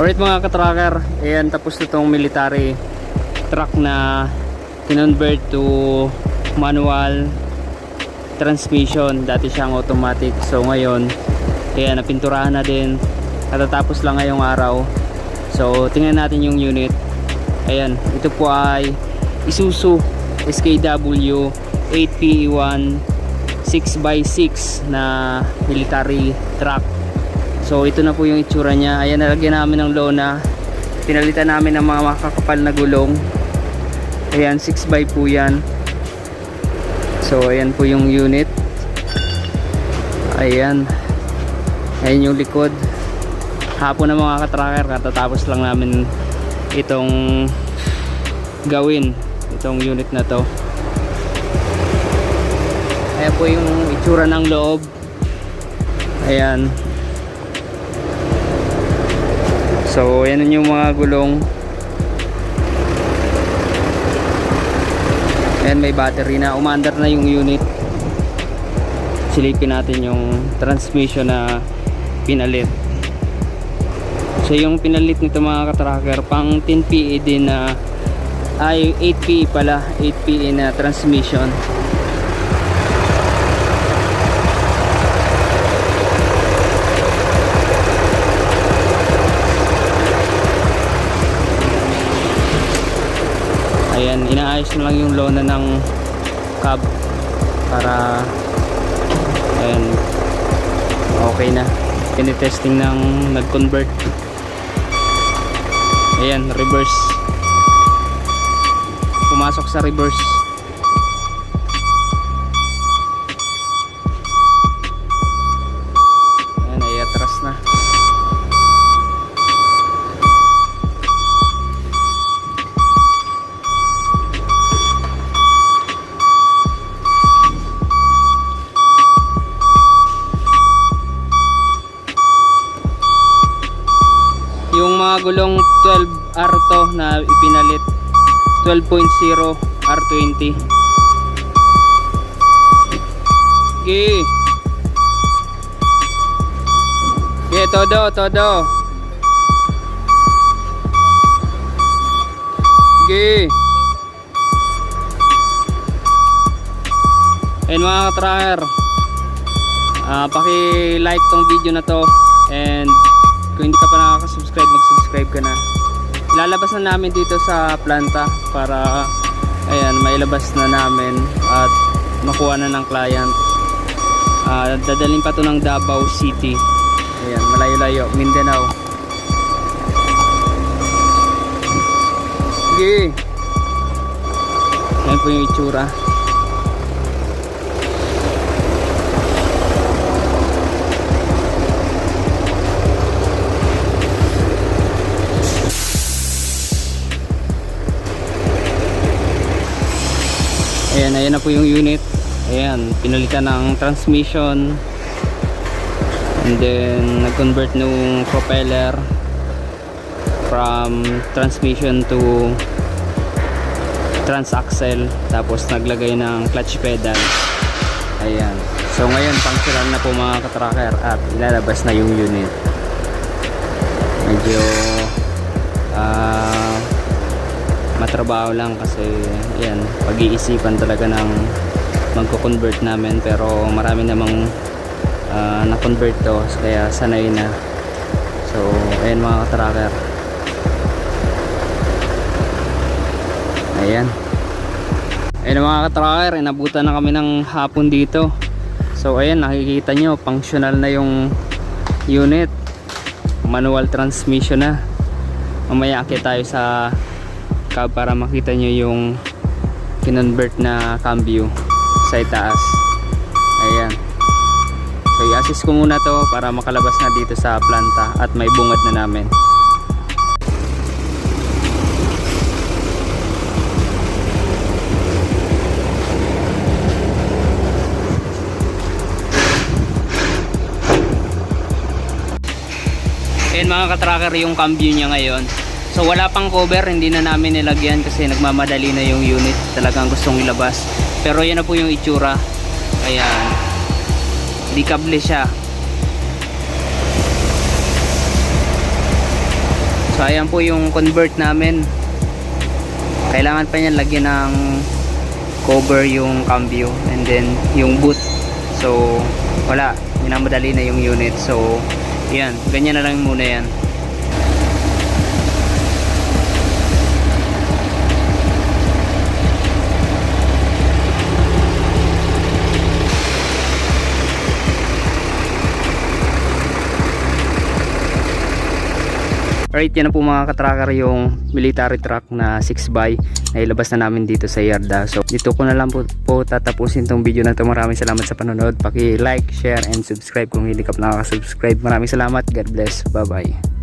Alright mga ka-tracker, ayan, tapos na itong military truck na kinonvert to manual transmission. Dati siyang automatic, so ngayon ayan, napinturahan na din, katatapos lang ngayong araw. So tingnan natin yung unit. Ayan, ito po ay Isuzu SKW 8PE1 6x6 na military truck. So ito na po yung itsura niya. Ayan, nalagyan namin ng lona, pinalitan namin ng mga makakapal na gulong. Ayan, 6x po yan. So ayan po yung unit. Ayan, ayan yung likod. Hapon na mga ka-tracker, katatapos lang namin itong gawin, itong unit na to. Ayan po yung itsura ng loob. Ayan. So ayan yung mga gulong. Ayan, may battery na, umaandar na yung unit. Silipin natin yung transmission na pinalit. So yung pinalit nito mga ka-tracker, pang 10PE din na ay 8PE pala, 8PE na transmission. Ayan, inaayos na lang yung lona ng cab para ayan, okay na. Tinitesting ng nag-convert. Ayan, reverse. Pumasok sa reverse. Ayan, ay atras na. Yung mga gulong 12R to na ipinalit, 12.0 R20. Okay. Okay, todo. Okay. Ayan mga ka-tracker, paki-like tong video na to, and kung hindi ka pa nakaka-subscribe, mag-subscribe ka na. Ilalabas na namin dito sa planta para ayan, mailabas na namin at makuha na ng client. Dadalhin pa to ng Davao City. Ayan, malayo-layo, Mindanao. Okay. Ayan po yung itsura. Ayan, ayan na po yung unit. Ayan, pinalitan ng transmission, and then nag-convert nung propeller from transmission to transaxle, tapos naglagay ng clutch pedal. Ayan, so ngayon functional na po mga ka-tracker at ilalabas na yung unit. Medyo matrabaho lang kasi ayan, pag-iisipan talaga ng magko-convert namin, pero marami namang na-convert to, kaya sanay na. So ayan mga ka-tracker, ayan mga ka-tracker, inabutan na kami ng hapon dito. So ayan, nakikita nyo, functional na yung unit, manual transmission na. Mamaya akit tayo sa cab para makita nyo yung kinonvert na cambio sa itaas. Ayan, so i-assist ko muna to para makalabas na dito sa planta at may bungad na namin. Ayan mga ka-tracker, yung cambio niya ngayon. So wala pang cover, hindi na namin nilagyan kasi nagmamadali na yung unit, talagang gustong ilabas. Pero yan na po yung itsura. Ayan, di kable siya. So ayan po yung convert namin. Kailangan pa niyan lagyan ng cover yung cambio and then yung boot. So wala, minamadali na yung unit. So yan, ganyan na lang muna yan. Alright, yan na po mga katracker yung military truck na 6x na ilabas na namin dito sa yarda. So dito ko na lang po tatapusin tong video na to. Maraming salamat sa panonood. Paki like, share and subscribe kung hindi ka pa nakaka-subscribe. Maraming salamat. God bless. Bye bye.